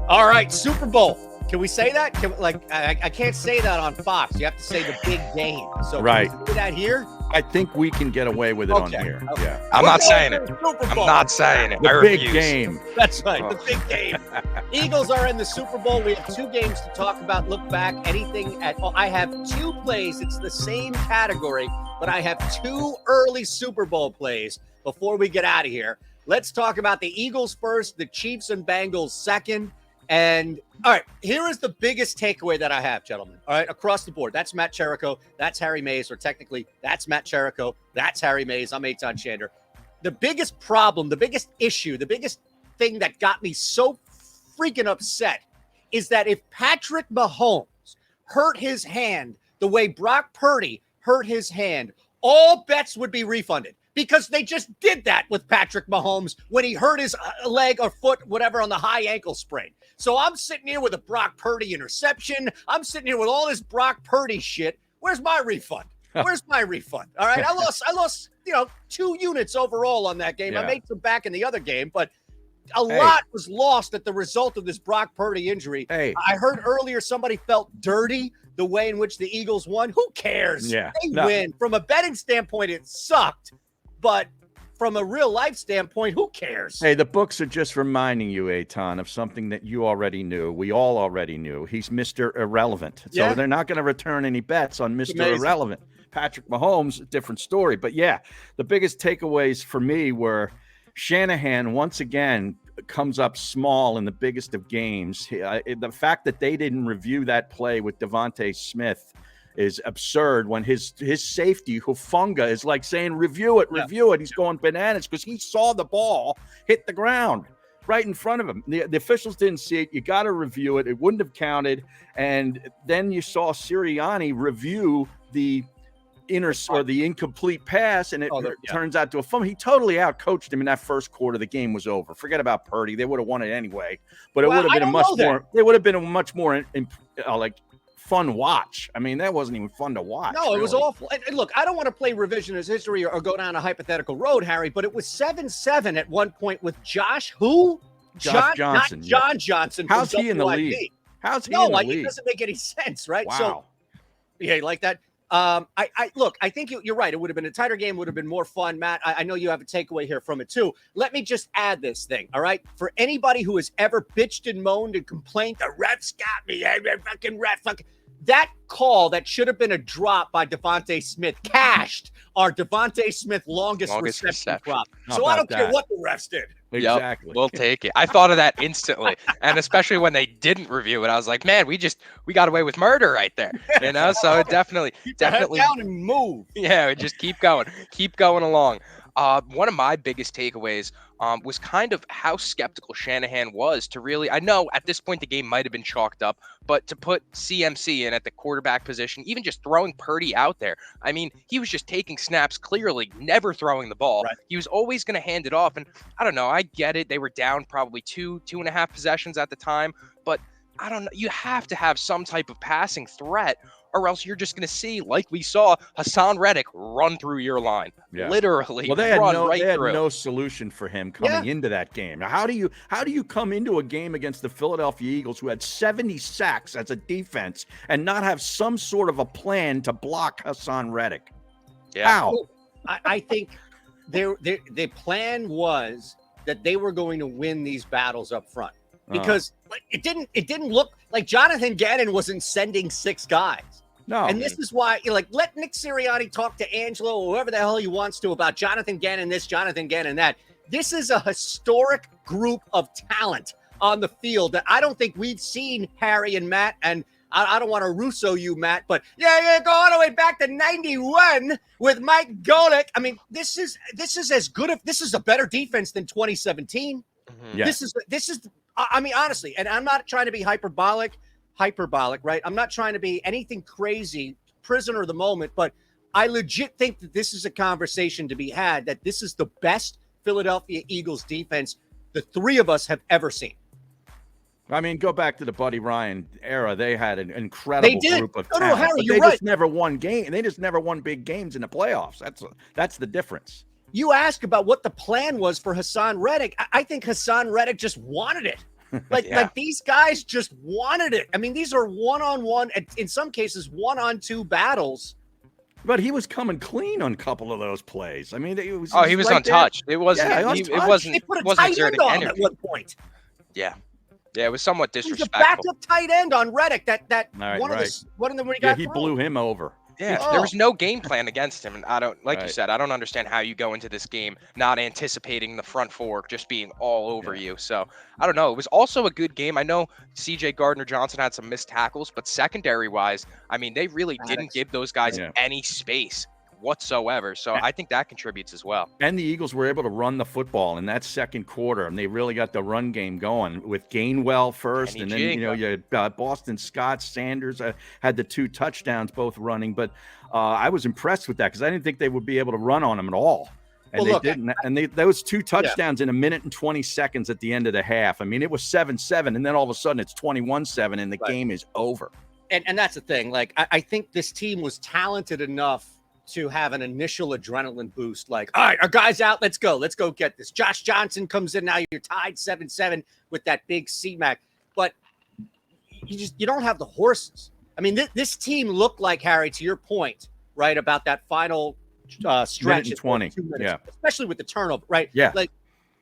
All right, Super Bowl. Can we say that? I can't say that on Fox. You have to say the big game. So right. Can we say that here? I think we can get away with it on here. Okay. Yeah. I'm not saying it. I'm not saying it. The I big refuse. game. That's right. The big game. Eagles are in the Super Bowl. We have 2 games to talk about. Look back. Anything at all. I have 2 plays. It's the same category, but I have 2 early Super Bowl plays before we get out of here. Let's talk about the Eagles first, the Chiefs and Bengals second. And all right, here is the biggest takeaway that I have, gentlemen. All right, across the board. That's Matt Cherico. That's Harry Mays, or technically that's Matt Cherico. That's Harry Mays. I'm Eitan Shander. The biggest problem, the biggest issue, the biggest thing that got me so freaking upset is that if Patrick Mahomes hurt his hand the way Brock Purdy hurt his hand, all bets would be refunded. Because they just did that with Patrick Mahomes when he hurt his leg or foot, whatever, on the high ankle sprain. So I'm sitting here with a Brock Purdy interception. I'm sitting here with all this Brock Purdy shit. Where's my refund? Where's my refund? All right, I lost, 2 units overall on that game. Yeah. I made some back in the other game, but a lot was lost at the result of this Brock Purdy injury. Hey. I heard earlier somebody felt dirty the way in which the Eagles won. Who cares? Yeah. They win. From a betting standpoint, it sucked. But from a real life standpoint, who cares? Hey, the books are just reminding you, Eitan, of something that you already knew. We all already knew. He's Mr. Irrelevant. So they're not going to return any bets on Mr. Irrelevant. Patrick Mahomes, different story. But yeah, the biggest takeaways for me were Shanahan once again comes up small in the biggest of games. The fact that they didn't review that play with Devontae Smith is absurd when his safety, Hufanga, is like saying, review it. He's going bananas because he saw the ball hit the ground right in front of him. The officials didn't see it. You got to review it. It wouldn't have counted. And then you saw Sirianni review the the incomplete pass, and it turns out to a fumble. He totally outcoached him in that first quarter. The game was over. Forget about Purdy. They would have won it anyway. But it would have been a much more fun watch. I mean, that wasn't even fun to watch. No, it was awful. And look, I don't want to play revisionist history or go down a hypothetical road, Harry, but it was 7-7 at one point with Josh Johnson. Not John Johnson. How's he in the league? How's he in the league? It doesn't make any sense, right? Wow. So, yeah, you like that? I think you're right. It would have been a tighter game, would have been more fun. Matt, I know you have a takeaway here from it too. Let me just add this thing, all right? For anybody who has ever bitched and moaned and complained, the refs got me, that call that should have been a drop by Devontae Smith cashed our Devontae Smith longest reception drop. So I don't care what the refs did. Exactly. Yep, we'll take it. I thought of that instantly. And especially when they didn't review it, I was like, man, we got away with murder right there. So it definitely down and move. Yeah, we just keep going along. One of my biggest takeaways was kind of how skeptical Shanahan was to really, I know at this point the game might have been chalked up, but to put CMC in at the quarterback position, even just throwing Purdy out there, I mean, he was just taking snaps, clearly never throwing the ball. Right. He was always going to hand it off. And I don't know, I get it. They were down probably 2.5 possessions at the time, but I don't know. You have to have some type of passing threat, or else you're just going to see, like we saw, Hassan Reddick run through your line. Yeah. Literally. Well, they had no solution for him coming into that game. Now, how do you come into a game against the Philadelphia Eagles, who had 70 sacks as a defense, and not have some sort of a plan to block Hassan Reddick? Yeah. How? I think the plan was that they were going to win these battles up front. Because it didn't look like Jonathan Gannon wasn't sending 6 guys. No. And this is why, let Nick Sirianni talk to Angelo or whoever the hell he wants to about Jonathan Gannon this, Jonathan Gannon that. This is a historic group of talent on the field that I don't think we've seen, Harry and Matt, and I don't want to Russo you, Matt, but go all the way back to 91 with Mike Golick. I mean, this is as good this is a better defense than 2017. Mm-hmm. Yeah. This is I mean, honestly, and I'm not trying to be hyperbolic, right? I'm not trying to be anything crazy, prisoner of the moment, but I legit think that this is a conversation to be had, that this is the best Philadelphia Eagles defense the 3 of us have ever seen. I mean, go back to the Buddy Ryan era. They had an incredible group of talent. Harry, but you're right. Just never won game. They just never won big games in the playoffs. That's the difference. You ask about what the plan was for Hassan Reddick. I think Hassan Reddick just wanted it. Like these guys just wanted it. I mean, these are one-on-one, in some cases, one-on-two battles. But he was coming clean on a couple of those plays. I mean, he was right untouched. There. It wasn't. Yeah, It wasn't. They put a wasn't tight end exerting on him energy. at one point. Yeah, it was somewhat He was a disrespectful. backup tight end on Reddick. Right, One of them when he got he thrown. blew him over. Yeah, Oh. there was no game plan against him, and I don't, like you Right. said, I don't understand how you go into this game not anticipating the front four just being all over you. So I don't know. It was also a good game. I know C.J. Gardner-Johnson had some missed tackles, but secondary-wise, I mean, they really didn't give those guys any space whatsoever. So I think that contributes as well. And the Eagles were able to run the football in that second quarter, and they really got the run game going with Gainwell first, and then you had Boston Scott, Sanders had the 2 touchdowns both running. But I was impressed with that because I didn't think they would be able to run on them at all. And they didn't. And those 2 touchdowns in 1 minute and 20 seconds at the end of the half. I mean, it was 7-7, and then all of a sudden it's 21-7, and the game is over. And that's the thing. Like, I think this team was talented enough to have an initial adrenaline boost. Like, all right, our guy's out. Let's go get this. Josh Johnson comes in now. You're tied 7-7 with that big C-Mac. But you don't have the horses. I mean, this team looked like, Harry, to your point, right, about that final stretch in 20, 2 minutes, especially with the turnover, right? Yeah. Like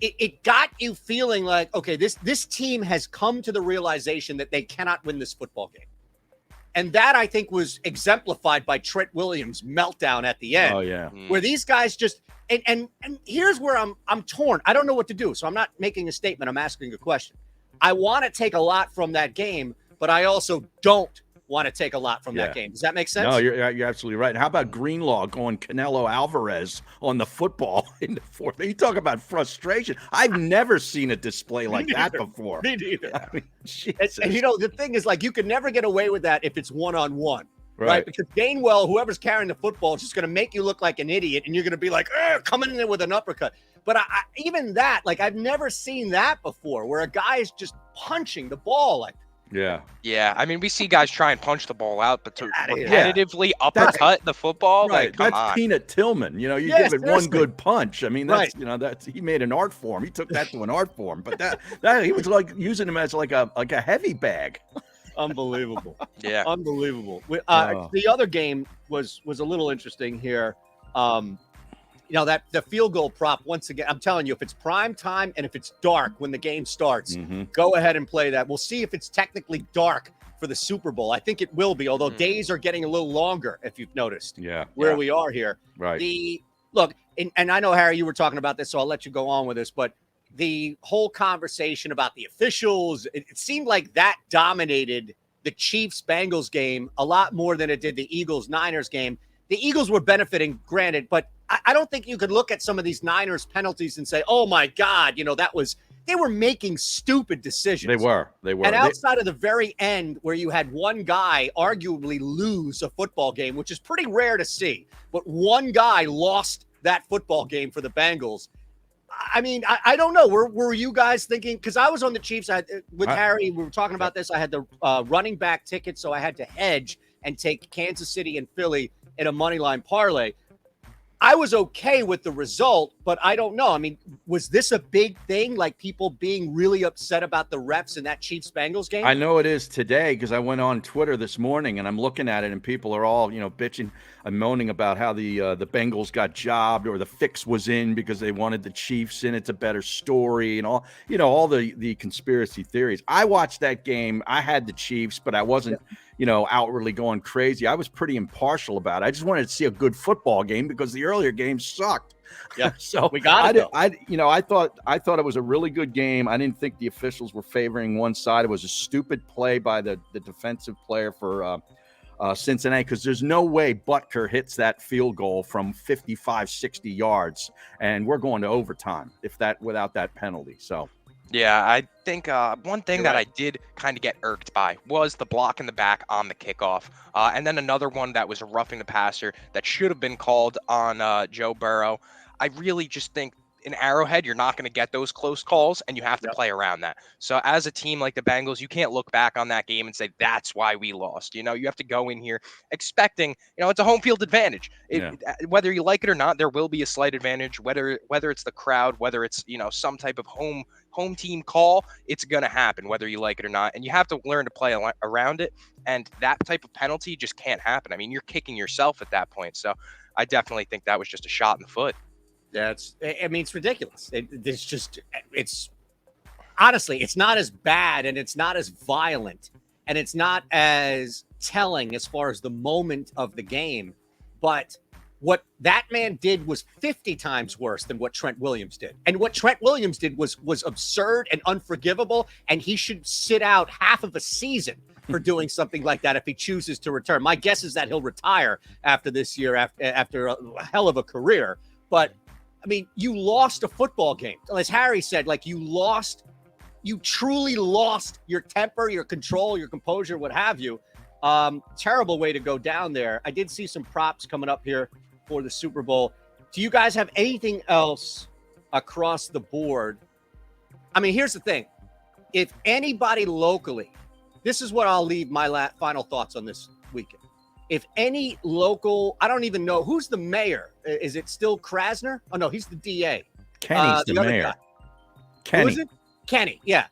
it got you feeling like, okay, this team has come to the realization that they cannot win this football game. And that, I think, was exemplified by Trent Williams' meltdown at the end. Oh, yeah. Where these guys just and here's where I'm torn. I don't know what to do. So I'm not making a statement. I'm asking a question. I want to take a lot from that game, but I also don't want to take a lot from that game. Does that make sense? No, you're absolutely right. How about Greenlaw going Canelo Alvarez on the football in the fourth? You talk about frustration. I've never seen a display like that before. Me neither. I mean, and you know, the thing is, like, you can never get away with that if it's one-on-one. Right? Because Gainwell, whoever's carrying the football, is just going to make you look like an idiot, and you're going to be like, coming in there with an uppercut. But even that, like, I've never seen that before, where a guy is just punching the ball like. Yeah. I mean, we see guys try and punch the ball out, but to repetitively uppercut the football, like, come on. Peanut Tillman. You know, you give it one good punch. I mean, that's he made an art form. He took that to an art form. But that he was like using him as like a heavy bag. Unbelievable. Yeah. Unbelievable. The other game was a little interesting here. You know, that the field goal prop, once again, I'm telling you, if it's prime time and if it's dark when the game starts, go ahead and play that. We'll see if it's technically dark for the Super Bowl. I think it will be, although days are getting a little longer, if you've noticed. Where we are here. Right. Look, and I know, Harry, you were talking about this, so I'll let you go on with this, but the whole conversation about the officials, it seemed like that dominated the Chiefs-Bengals game a lot more than it did the Eagles-Niners game. The Eagles were benefiting, granted, but I don't think you could look at some of these Niners penalties and say, oh, my God, you know, they were making stupid decisions. They were. And outside of the very end where you had one guy arguably lose a football game, which is pretty rare to see, but one guy lost that football game for the Bengals. I mean, I don't know. Were you guys thinking? Because I was on the Chiefs with Harry. We were talking about this. I had the running back ticket, so I had to hedge and take Kansas City and Philly in a money line parlay. I was okay with the result, but I don't know. I mean, was this a big thing? Like people being really upset about the refs in that Chiefs-Bengals game? I know it is today because I went on Twitter this morning and I'm looking at it and people are all, bitching and moaning about how the Bengals got jobbed or the fix was in because they wanted the Chiefs in. It's a better story and all, all the conspiracy theories. I watched that game. I had the Chiefs, but I wasn't, outwardly going crazy. I was pretty impartial about it. I just wanted to see a good football game because the earlier games sucked. Yeah, so we got it. I thought it was a really good game. I didn't think the officials were favoring one side. It was a stupid play by the defensive player for Cincinnati because there's no way Butker hits that field goal from 55, 60 yards, and we're going to overtime without that penalty. So. Yeah, I think one thing that I did kind of get irked by was the block in the back on the kickoff. And then another one that was a roughing the passer that should have been called on Joe Burrow. I really just think in Arrowhead, you're not going to get those close calls, and you have to play around that. So as a team like the Bengals, you can't look back on that game and say, that's why we lost. You have to go in here expecting, it's a home field advantage. Whether you like it or not, there will be a slight advantage, whether it's the crowd, whether it's, some type of home home team call, it's going to happen whether you like it or not. And you have to learn to play around it. And that type of penalty just can't happen. I mean, you're kicking yourself at that point. So I definitely think that was just a shot in the foot. Yeah, it's ridiculous. It's honestly, it's not as bad and it's not as violent and it's not as telling as far as the moment of the game. But what that man did was 50 times worse than what Trent Williams did. And what Trent Williams did was absurd and unforgivable. And he should sit out half of a season for doing something like that if he chooses to return. My guess is that he'll retire after this year, after a hell of a career. But I mean, you lost a football game. As Harry said, like you truly lost your temper, your control, your composure, what have you. Terrible way to go down there. I did see some props coming up here for the Super Bowl. Do you guys have anything else across the board? I mean, here's the thing. If anybody locally, this is what I'll leave my final thoughts on this weekend. If any local, I don't even know, who's the mayor? Is it still Krasner? Oh, no, he's the DA. Kenny's the mayor. Guy. Kenny. Who is it? Kenny, yeah.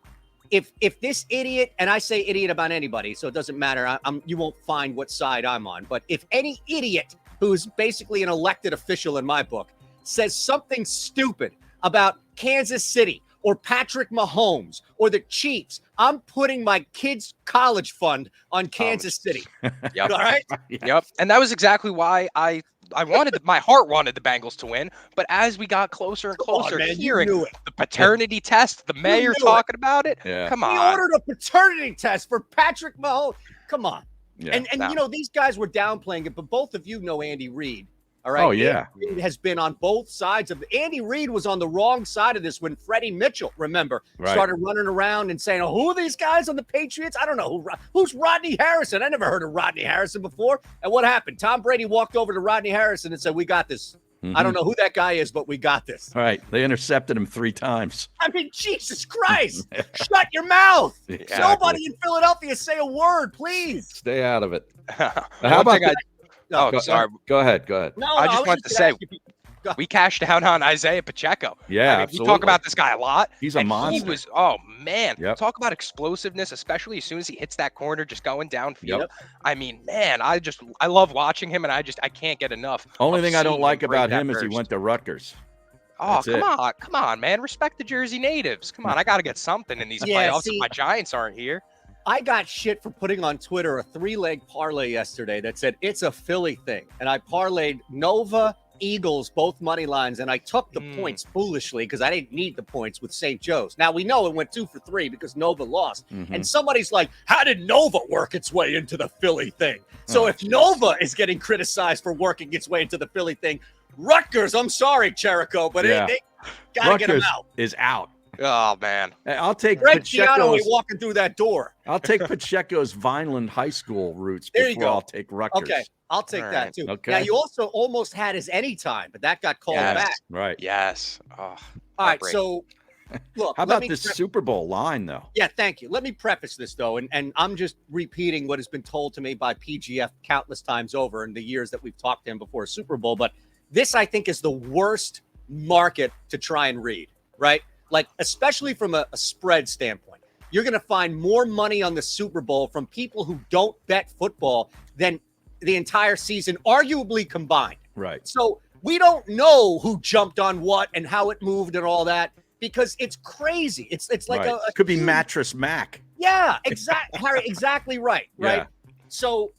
If this idiot, and I say idiot about anybody, so it doesn't matter, you won't find what side I'm on, but if any idiot who's basically an elected official in my book says something stupid about Kansas City or Patrick Mahomes or the Chiefs, I'm putting my kids' college fund on Kansas City. Yep. All right? Yep. And that was exactly why I wanted my heart wanted the Bengals to win, but as we got closer and closer, hearing the paternity test, the mayor talking about it, come on. He ordered a paternity test for Patrick Mahomes. Come on. Yeah. And you know, these guys were downplaying it, but both of you know Andy Reid. All right. Oh, yeah. Andy Reid has been on both sides of Andy Reid was on the wrong side of this when Freddie Mitchell, remember, started running around and saying, who are these guys on the Patriots? I don't know. Who's Rodney Harrison? I never heard of Rodney Harrison before. And what happened? Tom Brady walked over to Rodney Harrison and said, we got this. Mm-hmm. I don't know who that guy is, but we got this. All right. They intercepted him 3 times. I mean, Jesus Christ. Shut your mouth. Exactly. Nobody in Philadelphia say a word, please. Stay out of it. How about sorry. Go ahead. No, I just wanted to say we cashed out on Isaiah Pacheco. Yeah, I mean, we talk about this guy a lot. He's a monster. He was, oh man, talk about explosiveness, especially as soon as he hits that corner, just going downfield. Yep. I mean, man, I love watching him, and I can't get enough. Only thing I don't like about him is he went to Rutgers. Oh, come on, man. Respect the Jersey natives. Come on, I got to get something in these playoffs if my Giants aren't here. I got shit for putting on Twitter a 3-leg parlay yesterday that said it's a Philly thing. And I parlayed Nova, Eagles, both money lines, and I took the points foolishly because I didn't need the points with St. Joe's. Now, we know it went 2 for 3 because Nova lost. Mm-hmm. And somebody's like, how did Nova work its way into the Philly thing? So if Nova is getting criticized for working its way into the Philly thing, Rutgers, I'm sorry, Cherico, but they got to get them out. Is out. Oh, man. I'll take Greg Pacheco's walking through that door. I'll take Pacheco's Vineland High School roots before I'll take Rutgers. Okay, I'll take that too. Okay. Now, you also almost had his anytime, but that got called back. Right. Yes. Oh, all right, so look. How about this Super Bowl line, though? Yeah, thank you. Let me preface this, though, and I'm just repeating what has been told to me by PGF countless times over in the years that we've talked to him before Super Bowl, but this, I think, is the worst market to try and read, right? Like, especially from a spread standpoint, you're going to find more money on the Super Bowl from people who don't bet football than the entire season, arguably combined. Right. So we don't know who jumped on what and how it moved and all that because it's crazy. It's like it could be Mattress Mac. Yeah, exactly, Harry. Exactly right. Right. Yeah. So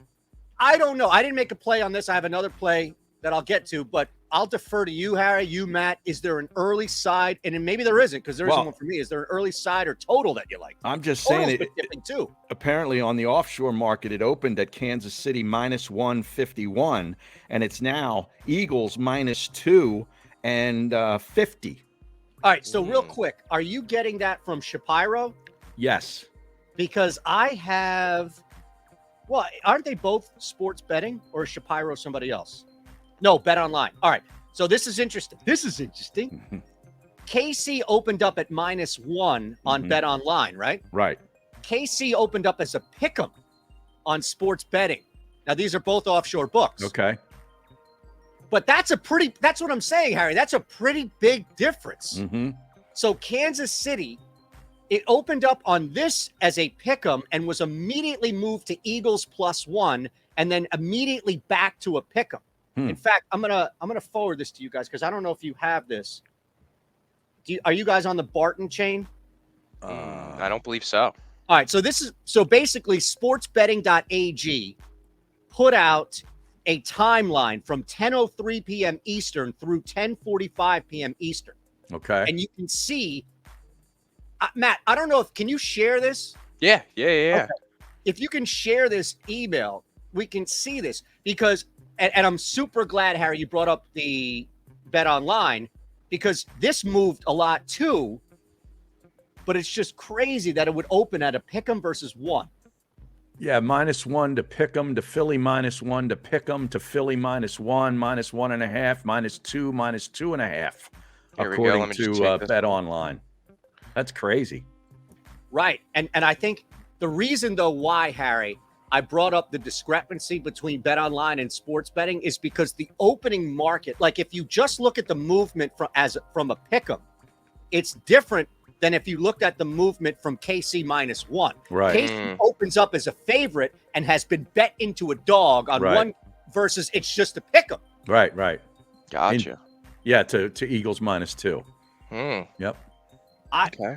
I don't know. I didn't make a play on this. I have another play that I'll get to, but I'll defer to you, Harry, you, Matt. Is there an early side? And maybe there isn't because there isn't one for me. Is there an early side or total that you like? I'm just saying it too. Apparently on the offshore market, it opened at Kansas City minus 151, and it's now Eagles minus 2 and 50. All right. So real quick, are you getting that from Shapiro? Yes. Because I have, well, aren't they both sports betting or is Shapiro somebody else? No, Bet Online. All right. So this is interesting. KC opened up at minus 1 on Bet Online, right? Right. KC opened up as a pick'em on sports betting. Now, these are both offshore books. Okay. But that's what I'm saying, Harry. That's a pretty big difference. Mm-hmm. So Kansas City It opened up on this as a pick'em and was immediately moved to Eagles +1 and then immediately back to a pick'em. In fact, I'm gonna forward this to you guys because I don't know if you have this. Are you guys on the Barton chain? I don't believe so. All right, so basically sportsbetting.ag put out a timeline from 10:03 p.m. Eastern through 10:45 p.m. Eastern. Okay. And you can see, Matt, I don't know if, can you share this? Yeah. Okay. If you can share this email, we can see this because, and I'm super glad, Harry, you brought up the Bet Online because this moved a lot too, but it's just crazy that it would open at a pick'em versus 1. Yeah, -1 to pick'em to Philly -1 to pick'em to Philly -1, -1.5, -2, -2.5. According to Bet Online. That's crazy. Right. And I think the reason, though, why, Harry, I brought up the discrepancy between Bet Online and sports betting is because the opening market, like if you just look at the movement from a pick'em, it's different than if you looked at the movement from KC -1. Right. KC opens up as a favorite and has been bet into a dog on one versus it's just a pick'em. Right. Gotcha. Yeah, to Eagles -2. Yep.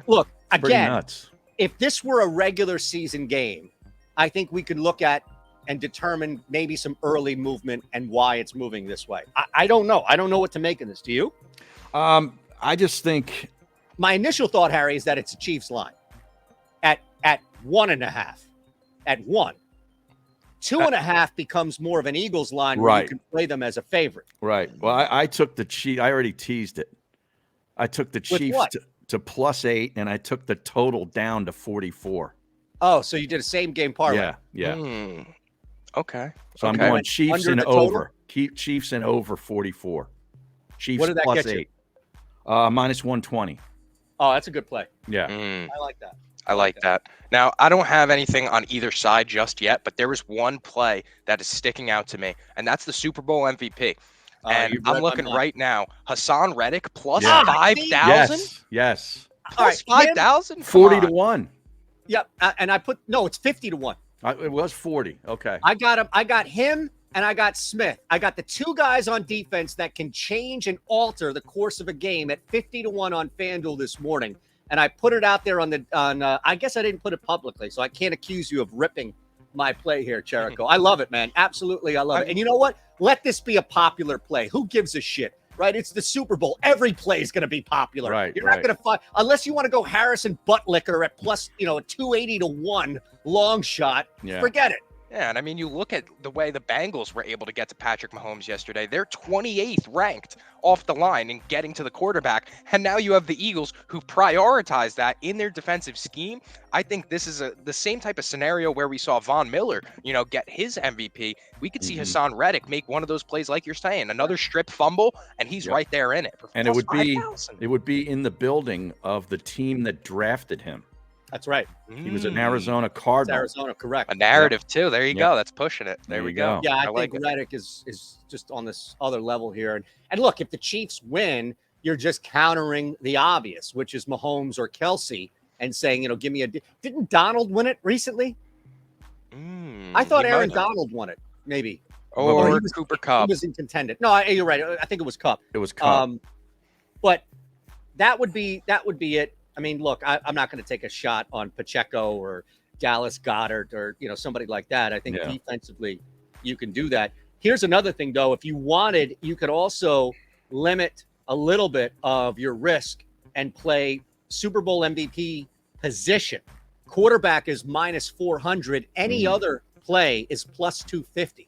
Look, Pretty again, nuts. if this were a regular season game, I think we could look at and determine maybe some early movement and why it's moving this way. I don't know. I don't know what to make of this. Do you? I just think my initial thought, Harry, is that it's a Chiefs line at 1.5, at 1. 2.5 becomes more of an Eagles line where you can play them as a favorite. Right. Well, I took the Chiefs. I already teased it. I took the Chiefs to +8, and I took the total down to 44. Oh, so you did a same game parlay. Yeah. Okay. So I'm going Chiefs and over. Keep Chiefs and over 44. Chiefs what did that get +8. you? -120. Oh, that's a good play. Yeah. I like that. I like that. Now, I don't have anything on either side just yet, but there is one play that is sticking out to me, and that's the Super Bowl MVP. And I'm looking right now. Hassan Reddick plus 5,000? Yes. Plus 5,000? 40 to 1. Yep. And I put, no, it's 50 to 1. It was 40. Okay. I got him. I got him and I got Smith. I got the two guys on defense that can change and alter the course of a game at 50 to 1 on FanDuel this morning. And I put it out there I guess I didn't put it publicly, so I can't accuse you of ripping my play here, Cherico. I love it, man. Absolutely. I love it. And you know what? Let this be a popular play. Who gives a shit? Right? It's the Super Bowl. Every play is going to be popular. Right. You're not going to find, unless you want to go Harrison Buttlicker at plus, 280 to 1 long shot. Yeah. Forget it. Yeah, and I mean, you look at the way the Bengals were able to get to Patrick Mahomes yesterday. They're 28th ranked off the line and getting to the quarterback. And now you have the Eagles who prioritize that in their defensive scheme. I think this is the same type of scenario where we saw Von Miller, get his MVP. We could see Hassan Reddick make one of those plays like you're saying, another strip fumble, and he's right there in it. And it would be in the building of the team that drafted him. That's right. He was an Arizona Cardinal. Arizona, correct. A narrative too. There you go. That's pushing it. There we go. Yeah, I think Reddick is just on this other level here. And look, if the Chiefs win, you're just countering the obvious, which is Mahomes or Kelsey, and saying, give me didn't Donald win it recently? I thought Aaron Donald won it, maybe. Or Cooper Kupp. He was in contended. No, you're right. I think it was Kupp. It was Kupp. But that would be it. I mean, look, I'm not going to take a shot on Pacheco or Dallas Goedert or, somebody like that. I think defensively you can do that. Here's another thing, though. If you wanted, you could also limit a little bit of your risk and play Super Bowl MVP position. Quarterback is -400. Any other play is +250.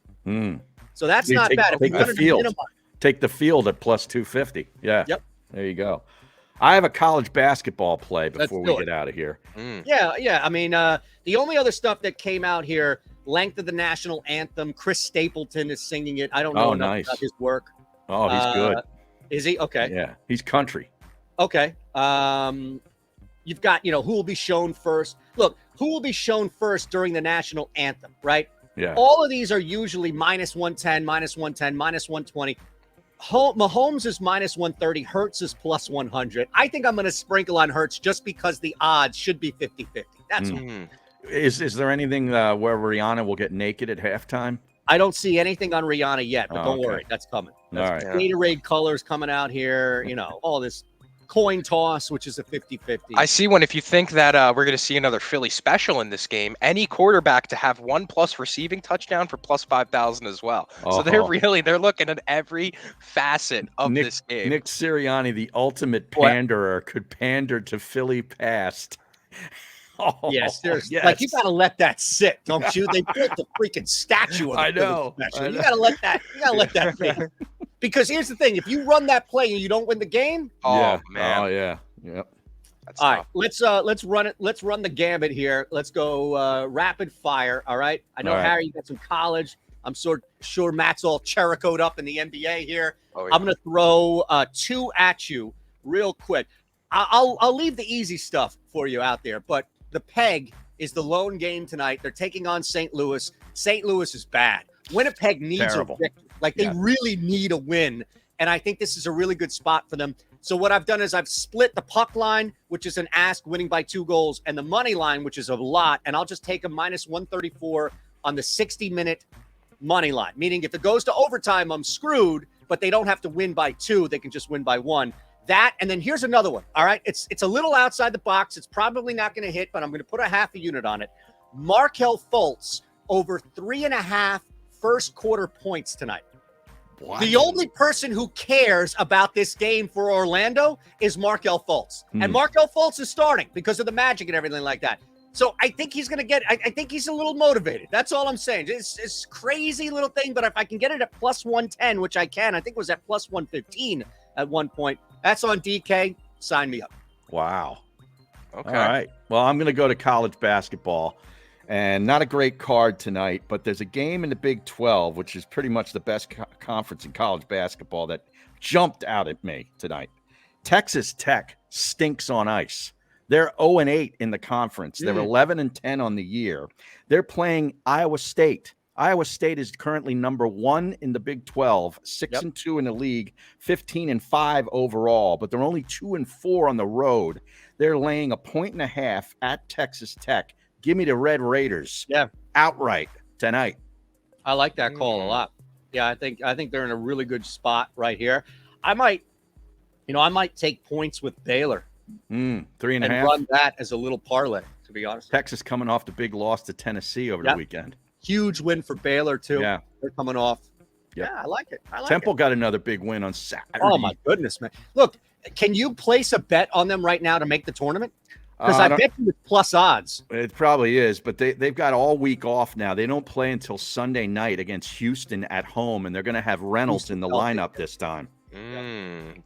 So that's not bad. Take the field. Take the field at +250. Yeah. Yep. There you go. I have a college basketball play before we get out of here. Yeah. I mean, the only other stuff that came out here, length of the national anthem. Chris Stapleton is singing it. I don't know enough about his work. Oh, he's good. Is he? Okay. Yeah, he's country. Okay. You've got, who will be shown first. Look, who will be shown first during the national anthem, right? Yeah. All of these are usually -110, -110, -120. Mahomes is minus 130. Hurts is plus 100. I think I'm going to sprinkle on Hurts just because the odds should be 50-50. That's all. Is there anything where Rihanna will get naked at halftime? I don't see anything on Rihanna yet, but don't worry. That's coming. That's all right. Gatorade colors coming out here. All this coin toss, which is a 50-50. I see one. If you think that we're going to see another Philly special in this game, any quarterback to have 1+ receiving touchdown for plus 5,000 as well. So they're looking at every facet of this game. Nick Sirianni, the ultimate panderer, could pander to Philly past. Yes, like you got to let that sit, don't you? They built the freaking statue of the Philly special. You got to let that. You got to let that be. Because here's the thing: if you run that play and you don't win the game, man, yep. That's all tough. right, let's run it. Let's run the gambit here. Let's go rapid fire. All right. I know Harry, you got some college. I'm sure Matt's all Chericoed up in the NBA here. Oh, yeah. I'm going to throw 2 at you real quick. I'll leave the easy stuff for you out there, but the Peg is the lone game tonight. They're taking on St. Louis. St. Louis is bad. Winnipeg needs a victory. Like they really need a win. And I think this is a really good spot for them. So what I've done is I've split the puck line, which is an ask winning by 2 goals, and the money line, which is a lot. And I'll just take a minus 134 on the 60-minute money line. Meaning if it goes to overtime, I'm screwed, but they don't have to win by 2. They can just win by 1. That, and then here's another one. All right. It's a little outside the box. It's probably not going to hit, but I'm going to put a half a unit on it. Markelle Fultz over 3.5 first quarter points tonight. What? The only person who cares about this game for Orlando is Markelle Fultz. And Markelle Fultz is starting because of the magic and everything like that. So I think he's going to get, I think he's a little motivated. That's all I'm saying. It's crazy little thing, but if I can get it at plus 110, which I can, I think it was at plus 115 at one point. That's on DK. Sign me up. Wow. Okay. All right. Well, I'm going to go to college basketball. And not a great card tonight, but there's a game in the Big 12, which is pretty much the best conference in college basketball, that jumped out at me tonight. Texas Tech stinks on ice. They're 0-8 in the conference. They're 11-10 on the year. They're playing Iowa State. Iowa State is currently number 1 in the Big 12, 6-2 in the league, 15-5 overall, but they're only 2-4 on the road. They're laying 1.5 at Texas Tech. Give me the Red Raiders. Outright tonight. I like that call a lot. Yeah, I think they're in a really good spot right here. I might take points with Baylor. 3.5. And run that as a little parlay, to be honest. Texas coming off the big loss to Tennessee over the weekend. Huge win for Baylor, too. Yeah. They're coming off. Yeah, I like it. Temple got another big win on Saturday. Oh, my goodness, man. Look, can you place a bet on them right now to make the tournament? Because I bet you it's plus odds. It probably is, but they've got all week off now. They don't play until Sunday night against Houston at home, and they're going to have Reynolds in the lineup this time.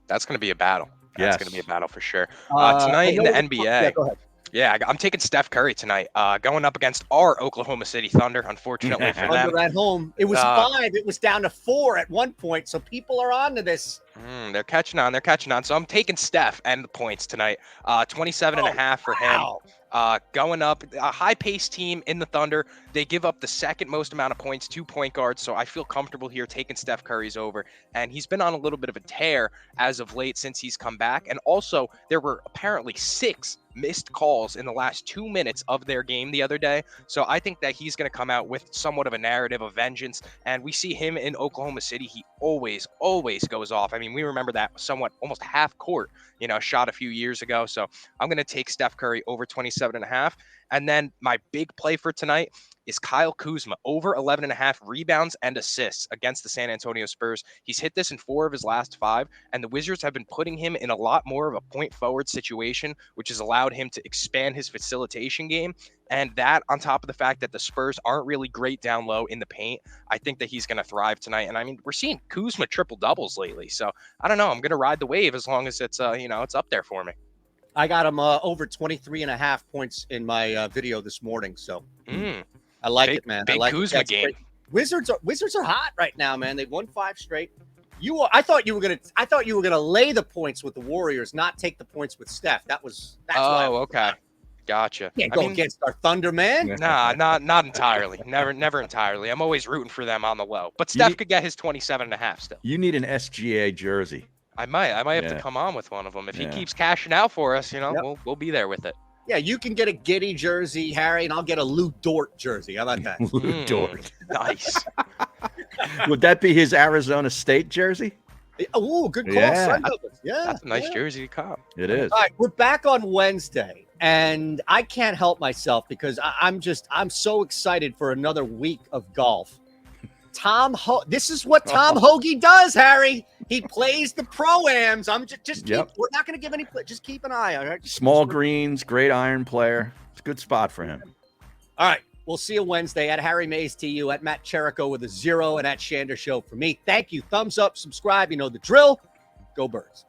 That's going to be a battle. That's going to be a battle for sure. Tonight in the NBA. Yeah, go ahead. Yeah, I'm taking Steph Curry tonight, going up against our Oklahoma City Thunder, unfortunately for them. At home. It was 5. It was down to 4 at one point, so people are on to this. They're catching on. So I'm taking Steph and the points tonight. 27.5 for him. Going up, a high-paced team in the Thunder. They give up the second most amount of points to point guards, so I feel comfortable here taking Steph Curry's over. And he's been on a little bit of a tear as of late since he's come back. And also, there were apparently 6 missed calls in the last 2 minutes of their game the other day. So I think that he's going to come out with somewhat of a narrative of vengeance. And we see him in Oklahoma City. He always goes off. I mean, we remember that somewhat almost half court, shot a few years ago. So I'm going to take Steph Curry over 27.5. And then my big play for tonight is Kyle Kuzma over 11.5 rebounds and assists against the San Antonio Spurs. He's hit this in 4 of his last 5, and the Wizards have been putting him in a lot more of a point forward situation, which has allowed him to expand his facilitation game. And that on top of the fact that the Spurs aren't really great down low in the paint, I think that he's going to thrive tonight. And I mean, we're seeing Kuzma triple doubles lately. So I don't know. I'm going to ride the wave as long as it's, it's up there for me. I got him over 23.5 points in my video this morning. So I like it, man. Big I like Kuzma game. Great. Wizards are hot right now, man. They've won 5 straight. I thought you were gonna lay the points with the Warriors, not take the points with Steph. That's why. Okay. Gotcha. Can't I go mean, against our Thunder, man. nah, not entirely. Never entirely. I'm always rooting for them on the low. But You Steph need- could get his 27.5 still. You need an SGA jersey. I might have to Yeah. come on with one of them. If he Yeah. keeps cashing out for us, Yep. we'll be there with it. Yeah, you can get a Giddy jersey, Harry, and I'll get a Lou Dort jersey. How about that? Lou Dort. Nice. Would that be his Arizona State jersey? Oh, good call. Yeah. Son of a- yeah. That's a nice yeah. jersey to cop. It is. All right, we're back on Wednesday, and I can't help myself because I'm so excited for another week of golf. This is what Tom Hoagie does, Harry. He plays the pro-ams. I'm just keep, Yep. we're not going to give any just keep an eye on it. Small greens, great iron player. It's a good spot for him. All right. We'll see you Wednesday at Harry Mays TU, at Matt Cherico with a 0, and at Shander Show for me. Thank you. Thumbs up, subscribe. You know the drill. Go Birds.